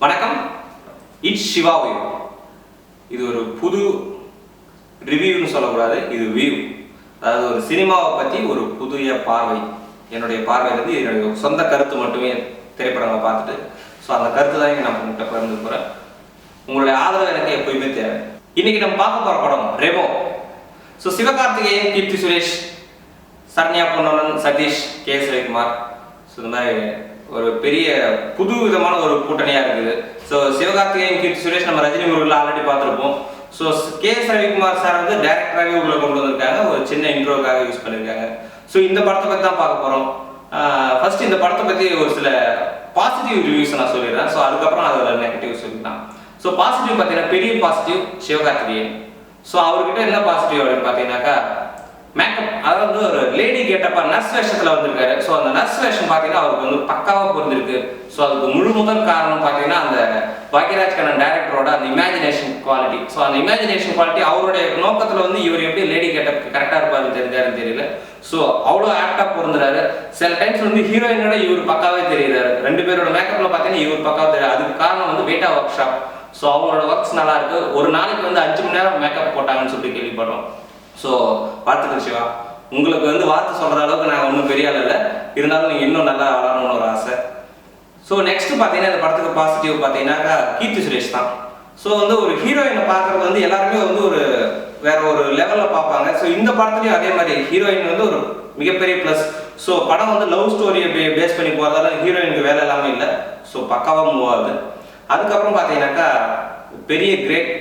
வணக்கம், it's Siva view. இது ஒரு புது ரிவ்யூன்னு சொல்லக்கூடாது, இது வியூ. அதாவது ஒரு சினிமாவை பற்றி ஒரு புதிய பார்வை. என்னுடைய பார்வையிலிருந்து என்னுடைய சொந்த கருத்து மட்டுமே திரைப்படங்களை பார்த்துட்டு, ஸோ அந்த கருத்து தான் இங்கே நான் உங்கள்கிட்ட பகிர்ந்து போகிறேன். உங்களுடைய ஆதரவு எனக்கு எப்போயுமே தேவை. இன்னைக்கு நம்ம பார்க்க போகிற படம் Remo. So Sivakarthikeyan, Keerthy Suresh, Saranya Ponnan, Sathish, K S Ravikumar, so இந்த மாதிரி ஒரு பெரிய புது விதமான ஒரு கூட்டணியாக இருக்குது. ஸோ சிவகார்த்திகேயன், கீர்த்தி சுரேஷ் நம்ம ரஜினி முருகில் ஆல்ரெடி பார்த்துருப்போம். So K S Ravikumar sir வந்து டைரக்டராகவே உள்ள கொண்டு வந்திருக்காங்க, ஒரு சின்ன இன்ட்ரோக்காக யூஸ் பண்ணியிருக்காங்க. ஸோ இந்த படத்தை பற்றி தான் பார்க்க போகிறோம். ஃபர்ஸ்ட் இந்த படத்தை பற்றி ஒரு சில பாசிட்டிவ் ரிவ்யூஸ் நான் சொல்லிடுறேன். ஸோ அதுக்கப்புறம் அதில் நெகட்டிவ் சொல்லிக்கலாம். ஸோ பாசிட்டிவ் பார்த்தீங்கன்னா பெரிய பாசிட்டிவ் சிவகார்த்திகேயன். ஸோ அவர்கிட்ட என்ன பாசிட்டிவ் அப்படின்னு பார்த்தீங்கன்னாக்கா மேக்கப். அதாவது வந்து ஒரு லேடி கேட்டப்பா நர்ஸ் வேஷத்தில் வந்திருக்காரு. ஸோ அந்த நர்ஸ் வேஷம் பார்த்தீங்கன்னா அவருக்கு வந்து பக்காவாக பொருந்திருக்கு. ஸோ அதுக்கு முழு முதல் காரணம் பார்த்தீங்கன்னா அந்த பாக்யராஜ் கண்ணன் டைரக்டரோட அந்த இமேஜினேஷன் குவாலிட்டி. ஸோ அந்த இமேஜினேஷன் குவாலிட்டி அவருடைய நோக்கத்தில் வந்து இவர் எப்படி லேடி கேட்டப் கரெக்டாக இருப்பாருன்னு தெரிஞ்சாருன்னு தெரியல. ஸோ அவ்வளோ ஆக்டாக பொருந்துறாரு. சில டைம்ஸ் வந்து ஹீரோயினோட இவர் பக்காவே தெரியுறாரு. ரெண்டு பேரோட மேக்கப்ல பார்த்தீங்கன்னா இவர் பக்காவாக தெரியும். அதுக்கு காரணம் வந்து வேட்டா ஒர்க் ஷாப். ஸோ அவங்களோட ஒர்க்ஸ் நல்லா இருக்கு. ஒரு நாளைக்கு வந்து 5 மணி நேரம் மேக்கப் போட்டாங்கன்னு சொல்லிட்டு கேள்விப்படுறோம். ஸோ வாழ்த்துக்கள் சிவா. உங்களுக்கு வந்து வார்த்தை சொல்கிற அளவுக்கு நாங்கள் ஒன்றும் பெரிய ஆள் இல்லை, இருந்தாலும் நீங்கள் இன்னும் நல்லா வளரணும்னு ஒரு ஆசை. ஸோ நெக்ஸ்ட் பார்த்தீங்கன்னா இந்த படத்துக்கு பாசிட்டிவ் பார்த்தீங்கன்னாக்கா கீர்த்தி சுரேஷ் தான். ஸோ வந்து ஒரு ஹீரோயினை பார்க்குறது வந்து எல்லாருமே வந்து ஒரு வேற ஒரு லெவலில் பார்ப்பாங்க. ஸோ இந்த படத்துலையும் அதே மாதிரி ஹீரோயின் வந்து ஒரு மிகப்பெரிய ப்ளஸ். ஸோ படம் வந்து லவ் ஸ்டோரியை பேஸ் பண்ணி போகிறதால ஹீரோயினுக்கு வேலை எல்லாமே இல்லை. ஸோ பக்காவாக மூவ் ஆகுது. அதுக்கப்புறம் பார்த்தீங்கன்னாக்கா பெரிய great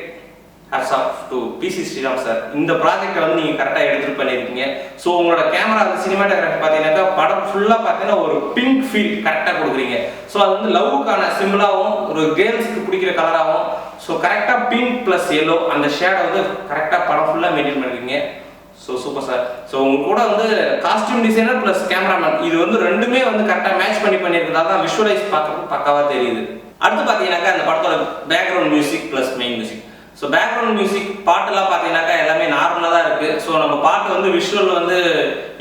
hats off to PC Sriram sir. இந்த ப்ராஜெக்டை வந்து நீங்கள் கரெக்டாக எடுத்துகிட்டு பண்ணியிருக்கீங்க. ஸோ உங்களோட கேமரா சினிமாட்டோகிராஃபி பார்த்தீங்கன்னாக்கா படம் ஃபுல்லாக பார்த்தீங்கன்னா ஒரு பிங்க் ஃபீல் கரெக்டாக கொடுக்குறீங்க. ஸோ அது வந்து லவ்வுக்கான சிம்பிளாகவும் ஒரு கேர்ள்ஸுக்கு பிடிக்கிற கலராகவும், ஸோ கரெக்டாக பிங்க் ப்ளஸ் எல்லோ அந்த ஷேடை வந்து கரெக்டாக படம் ஃபுல்லாக மெயின்டைன் பண்ணிருக்கீங்க. So super sir. ஸோ உங்க கூட வந்து காஸ்டியூம் டிசைனர் ப்ளஸ் கேமராமேன் இது வந்து ரெண்டுமே வந்து கரெக்டாக மேட்ச் பண்ணியிருக்கிறதால தான் விஷுவலைஸ் பார்க்குறது பக்காவாக தெரியுது. அடுத்து பார்த்தீங்கன்னாக்கா அந்த படத்தோட background music plus main music. So background music பாட்டெல்லாம் பார்த்தீங்கன்னாக்கா எல்லாமே நார்மலாக தான் இருக்குது. ஸோ நம்ம பாட்டு வந்து விஷுவல் வந்து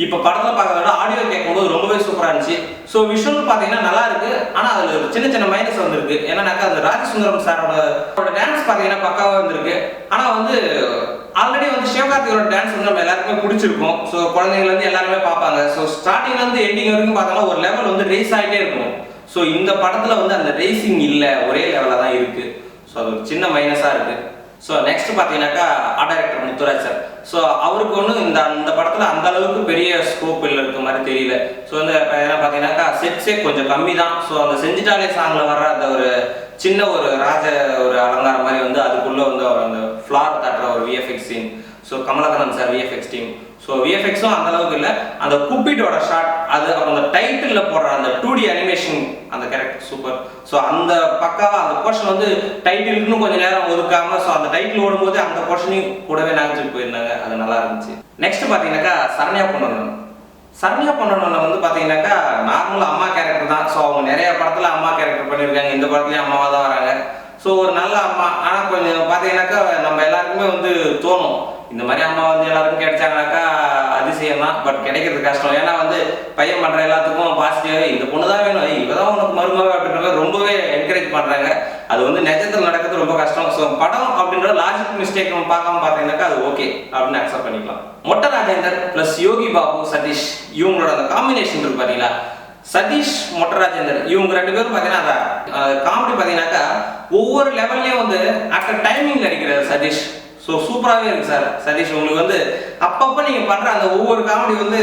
இப்போ படத்தில் பார்க்கறத விட ஆடியோ கேட்கும்போது ரொம்பவே சூப்பராக இருந்துச்சு. ஸோ விஷுவல் பார்த்தீங்கன்னா நல்லா இருக்கு. ஆனால் அதில் சின்ன சின்ன மைனஸ் வந்திருக்கு. ஏன்னாக்கா அந்த ராஜசுந்தரம் சாரோட டான்ஸ் பார்த்தீங்கன்னா பக்காவாக வந்திருக்கு. ஆனால் வந்து ஆல்ரெடி வந்து சிவகார்த்திகோட டான்ஸ் வந்து நம்ம எல்லாருக்குமே பிடிச்சிருக்கும். ஸோ குழந்தைங்கலேருந்து எல்லாருமே பார்ப்பாங்க. ஸோ ஸ்டார்டிங்லேருந்து எண்டிங் வரைக்கும் பார்த்தோம்னா ஒரு லெவல் வந்து ரேஸ் ஆகிட்டே இருக்கும். ஸோ இந்த படத்தில் வந்து அந்த ரேசிங் இல்லை, ஒரே லெவலில் தான் இருக்குது. ஸோ அது ஒரு சின்ன மைனஸாக இருக்குது. ஸோ நெக்ஸ்ட் பார்த்தீங்கன்னாக்கா art director Muthuraj sir. So அவருக்கு ஒன்றும் இந்த படத்தில் அந்த அளவுக்கு பெரிய ஸ்கோப் இல்லை இருக்க மாதிரி தெரியல. ஸோ இந்த பார்த்தீங்கன்னாக்கா செட்ஸே கொஞ்சம் கம்மி தான். ஸோ அந்த செஞ்சுட்டாலே சாங்கில் வர்ற அந்த ஒரு சின்ன ஒரு ஒரு அலங்காரம் மாதிரி வந்து அதுக்குள்ளே வந்து அவர் அந்த ஃப்ளார் தட்டுற ஒரு VFX scene. So Kamalakannan sir VFX team. So விஎஃப்எக்ஸும் அந்த அளவுக்கு இல்லை. அந்த குப்பிட்டோட ஷாட் அது அப்புறம் அந்த டைட்டிலில் போடுற அந்த 2D அனிமேஷன் அந்த கேரக்டர் சூப்பர். ஸோ அந்த பக்காவாக அந்த போர்ஷன் வந்து டைட்டிலுக்குன்னு கொஞ்சம் நேரம் ஒதுக்காம ஸோ அந்த டைட்டில் ஓடும்போது அந்த போர்ஷனையும் கூடவே நகைச்சிட்டு போயிருந்தாங்க. அது நல்லா இருந்துச்சு. நெக்ஸ்ட் பார்த்தீங்கன்னாக்கா சரண்யா பொன்னன். சரண்யா பொன்னன் வந்து பார்த்தீங்கன்னாக்கா நார்மல் அம்மா கேரக்டர் தான். ஸோ அவங்க நிறைய படத்தில் அம்மா கேரக்டர் பண்ணியிருக்காங்க. இந்த படத்துலேயும் அம்மாவாக தான் வராங்க. ஸோ ஒரு நல்ல அம்மா. ஆனால் கொஞ்சம் பார்த்தீங்கன்னாக்கா நம்ம எல்லாருக்குமே வந்து தோணும் இந்த மாதிரி அம்மா வந்து எல்லாருக்கும் கிடைச்சாங்கனாக்கா அதிசயம் தான். பட் கிடைக்கிறது கஷ்டம். ஏன்னா வந்து பையன் பண்ணுற எல்லாத்துக்கும் பாசிட்டிவாகவே இந்த பொண்ணு தான் வேணும், இவ தான் உனக்கு மருமக அப்படின்ற ரொம்பவே என்கரேஜ் பண்ணுறாங்க. அது வந்து நிஜத்தில் நடக்கிறது ரொம்ப கஷ்டம். ஸோ படம் அப்படின்ற லாஜிக் மிஸ்டேக் நம்ம பார்க்காம பார்த்தீங்கன்னாக்கா அது ஓகே அப்படின்னு அக்செப்ட் பண்ணிக்கலாம். மொட்டை ராஜேந்தர் ப்ளஸ் யோகி பாபு, சதீஷ் இவங்களோட அந்த காம்பினேஷன் இருக்கு பார்த்தீங்களா. சதீஷ், மொட்டை ராஜேந்தர் இவங்க ரெண்டு பேரும் பார்த்தீங்கன்னா காமெடி பார்த்தீங்கன்னாக்கா ஒவ்வொரு லெவல்லையும் வந்து ஆஃப்டர் டைமிங் நடிக்கிறார் சதீஷ். ஸோ சூப்பராகவே இருக்கு சார் சதீஷ். உங்களுக்கு வந்து அப்பப்போ நீங்கள் பண்ணுற அந்த ஒவ்வொரு காமெடி வந்து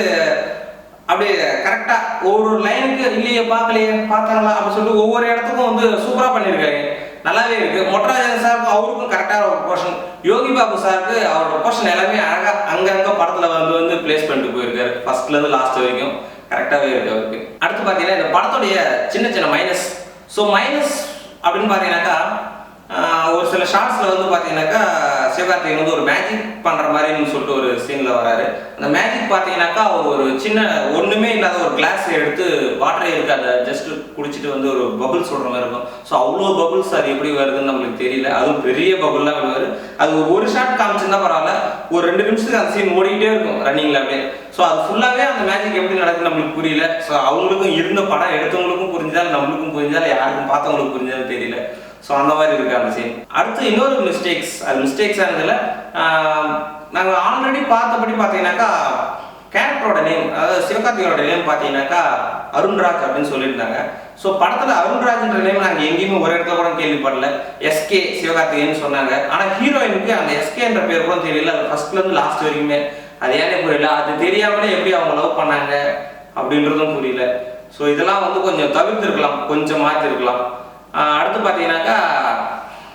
அப்படியே கரெக்டாக ஒவ்வொரு லைனுக்கு இல்லையே பார்க்கலையே பார்த்தாங்களா அப்படின்னு சொல்லிட்டு ஒவ்வொரு இடத்துக்கும் வந்து சூப்பராக பண்ணியிருக்காங்க. நல்லாவே இருக்கு. மொட்டராஜன் சாருக்கு அவருக்கும் கரெக்டான ஒரு போர்ஷன். யோகி பாபு சாருக்கு அவரோட போர்ஷன் எல்லாமே அழகாக அங்கங்கே படத்தில் வந்து பிளேஸ் பண்ணிட்டு போயிருக்காரு. ஃபர்ஸ்ட்லேருந்து லாஸ்ட் வரைக்கும் கரெக்டாகவே இருக்கு அவருக்கு. அடுத்து பார்த்தீங்கன்னா இந்த படத்துடைய சின்ன சின்ன மைனஸ். ஸோ மைனஸ் அப்படின்னு பார்த்தீங்கன்னாக்கா ஒரு சில ஷார்ட்ஸில் வந்து பார்த்தீங்கன்னாக்கா சிவகார்த்திகேயன் வந்து ஒரு மேஜிக் பண்ணுற மாதிரின்னு சொல்லிட்டு ஒரு சீனில் வராரு. அந்த மேஜிக் பார்த்தீங்கன்னாக்கா ஒரு சின்ன ஒன்றுமே இல்லாத ஒரு கிளாஸ் எடுத்து வாட்டரே இருக்காது, ஜஸ்ட் குடிச்சிட்டு வந்து ஒரு பபுள்ஸ் விடுற மாதிரி இருக்கும். ஸோ அவ்வளோ பபுள்ஸ் அது எப்படி வருதுன்னு நம்மளுக்கு தெரியல. அதுவும் பெரிய பபுள்லாம் வருவார். அது ஒரு ஷார்ட் காமிச்சிருந்தா பரவாயில்ல, ஒரு 2 நிமிஷத்துக்கு அந்த சீன் ஓடிக்கிட்டே இருக்கும் ரன்னிங்கில் அப்படியே. ஸோ அது ஃபுல்லாகவே அந்த மேஜிக் எப்படி நடக்குதுன்னு நம்மளுக்கு புரியல. ஸோ அவங்களுக்கும் இருந்த படம் எடுத்தவங்களுக்கும் புரிஞ்சால், நம்மளுக்கும் புரிஞ்சால், யாருக்கும் பார்த்தவங்களுக்கு புரிஞ்சாலும் தெரியல. ஸோ அந்த மாதிரி இருக்குது அந்த சீன். அடுத்து இன்னொரு மிஸ்டேக்ஸ், அது மிஸ்டேக்ஸ் ஆனதில் நாங்கள் ஆல்ரெடி பார்த்தபடி பார்த்தீங்கன்னாக்கா கேரக்டரோட நேம், அதாவது சிவகார்த்திகேயனோட நேம் பார்த்தீங்கன்னாக்கா அருண்ராஜ் அப்படின்னு சொல்லியிருந்தாங்க. ஸோ படத்தில் அருண்ராஜ்ன்ற நேம் நாங்கள் எங்கேயுமே ஒரு இடத்துல கூட கேள்விப்படல. எஸ்கே சிவகார்த்திகேயன் சொன்னாங்க. ஆனால் ஹீரோயினுக்கு அந்த எஸ்கேன்ற பேர் கூட தெரியல, அது ஃபர்ஸ்ட்லேருந்து லாஸ்ட் வரைக்குமே. அது ஏன்னே புரியல. அது தெரியாமலே எப்படி அவங்க லவ் பண்ணாங்க அப்படின்றதும் புரியல. ஸோ இதெல்லாம் வந்து கொஞ்சம் தவிர்த்துருக்கலாம், கொஞ்சம் மாற்றிருக்கலாம். அடுத்து பார்த்தீங்கன்னாக்கா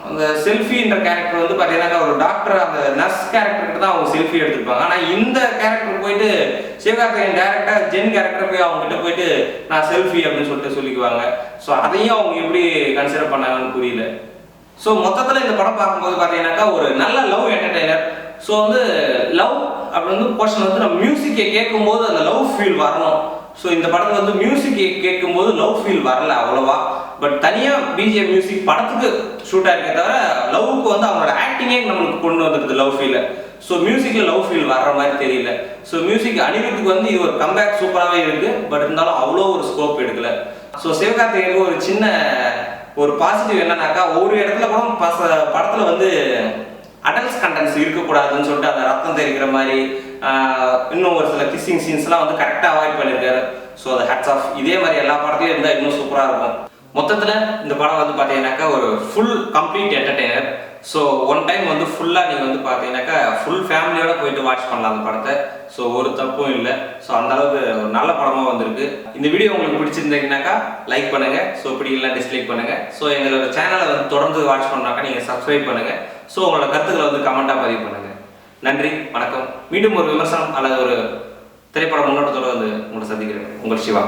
அந்த செல்ஃபின்ற கேரக்டர் வந்து பார்த்தீங்கன்னாக்கா ஒரு டாக்டர் அந்த நர்ஸ் கேரக்டருக்கு தான் அவங்க செல்ஃபி எடுத்துருப்பாங்க. ஆனால் இந்த கேரக்டர் போயிட்டு சிவகார்த்திகேயன் டேரக்டாக ஜென் கேரக்டர் போய் அவங்க கிட்ட போயிட்டு நான் செல்ஃபி அப்படின்னு சொல்லிட்டு சொல்லிக்குவாங்க. ஸோ அதையும் அவங்க எப்படி கன்சிடர் பண்ணாங்கன்னு புரியல. ஸோ மொத்தத்தில் இந்த படம் பார்க்கும்போது பார்த்தீங்கன்னாக்கா ஒரு நல்ல லவ் என்டர்டெய்னர். ஸோ வந்து லவ் அப்படின்னு போர்ஷன் வந்து நம்ம மியூசிக்கை கேட்கும்போது அந்த லவ் ஃபீல் வரணும். ஸோ இந்த படத்தில் வந்து மியூசிக் கேட்கும்போது லவ் ஃபீல் வரல அவ்வளோவா. பட் தனியாக பிஜிஎம் மியூசிக் படத்துக்கு ஷூட் ஆகிருக்கே தவிர லவ்வுக்கு வந்து அவங்களோட ஆக்டிங்கே நம்மளுக்கு கொண்டு வந்துருக்குது லவ் ஃபீலை. ஸோ மியூசிக்கில் லவ் ஃபீல் வர்ற மாதிரி தெரியல. ஸோ மியூசிக் அனிருத்துக்கு வந்து இது ஒரு கம்பேக் சூப்பராகவே இருக்குது. பட் இருந்தாலும் அவ்வளோ ஒரு ஸ்கோப் எடுக்கல. ஸோ சிவகார்த்திகேயனுக்கு ஒரு சின்ன ஒரு பாசிட்டிவ் என்னன்னாக்கா ஒரு இடத்துல கூட படத்தில் வந்து அடல்ட்ஸ் கண்டென்ட்ஸ் இருக்கக்கூடாதுன்னு சொல்லிட்டு அந்த ரத்தம் தெரிக்கிற மாதிரி இன்னும் ஒரு சில கிஸ்ஸிங் சீன்ஸ்லாம் வந்து கரெக்டாக அவாய்ட் பண்ணியிருக்காரு. ஸோ அது ஹேட்ஸ் ஆஃப். இதே மாதிரி எல்லா படத்துலையும் இருந்தால் இன்னும் சூப்பராக இருக்கும். மொத்தத்தில் இந்த படம் வந்து பார்த்தீங்கன்னாக்கா ஒரு full complete entertainer. So one time வந்து ஃபுல்லாக நீங்கள் வந்து பார்த்தீங்கன்னாக்கா ஃபுல் ஃபேமிலியோட போயிட்டு வாட்ச் பண்ணலாம் அந்த படத்தை. ஸோ ஒரு தப்பும் இல்லை. ஸோ அந்த அளவுக்கு ஒரு நல்ல படமாக வந்திருக்கு. இந்த வீடியோ உங்களுக்கு பிடிச்சிருந்தீங்கன்னாக்கா லைக் பண்ணுங்கள். ஸோ பிடிக்கலாம் டிஸ்லைக் பண்ணுங்கள். ஸோ எங்களோட சேனலை வந்து தொடர்ந்து வாட்ச் பண்ணாக்கா நீங்கள் சப்ஸ்கிரைப் பண்ணுங்கள். ஸோ உங்களோட கருத்துக்களை வந்து கமெண்ட்டாக பதிவு பண்ணுங்கள். நன்றி, வணக்கம். மீண்டும் ஒரு விமர்சனம் அல்லது ஒரு திரைப்பட முன்னோட்டத்தோடு வந்து உங்களை சந்திக்கிறேன். உங்கள் சிவா.